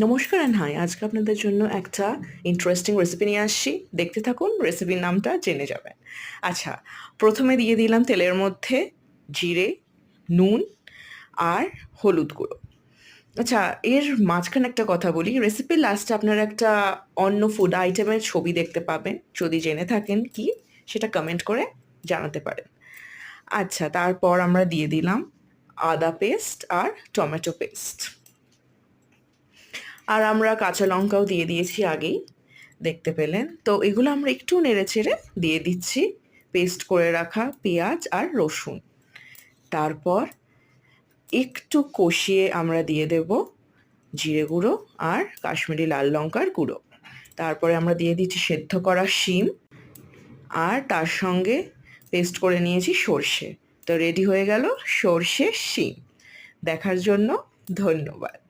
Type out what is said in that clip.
নমস্কার and high, আজকে আপনাদের জন্য একটা ইন্টারেস্টিং রেসিপি নিয়ে আসছি। দেখতে থাকুন, রেসিপির নামটা জেনে যাবেন। আচ্ছা, প্রথমে দিয়ে দিলাম তেলের মধ্যে জিরে, নুন আর হলুদ গুঁড়ো। আচ্ছা, এর মাঝখানে একটা কথা বলি, রেসিপির লাস্টে আপনারা একটা অন্য ফুড আইটেমের ছবি দেখতে পাবেন। যদি জেনে থাকেন কি, সেটা কমেন্ট করে জানাতে পারেন। আচ্ছা, তারপর আমরা দিয়ে দিলাম আদা পেস্ট আর টমেটো পেস্ট, আর আমরা কাঁচা লঙ্কাও দিয়ে দিয়েছি আগেই, দেখতে পেলেন। তো এগুলো আমরা একটু নেড়ে চেড়ে দিয়ে দিচ্ছি পেস্ট করে রাখা পেঁয়াজ আর রসুন। তারপর একটু কষিয়ে আমরা দিয়ে দেব জিরে গুঁড়ো আর কাশ্মীরি লাল লঙ্কার গুঁড়ো। তারপরে আমরা দিয়ে দিচ্ছি সেদ্ধ করা শিম, আর তার সঙ্গে পেস্ট করে নিয়েছি সর্ষে। তো রেডি হয়ে গেল সর্ষে শিম। দেখার জন্য ধন্যবাদ।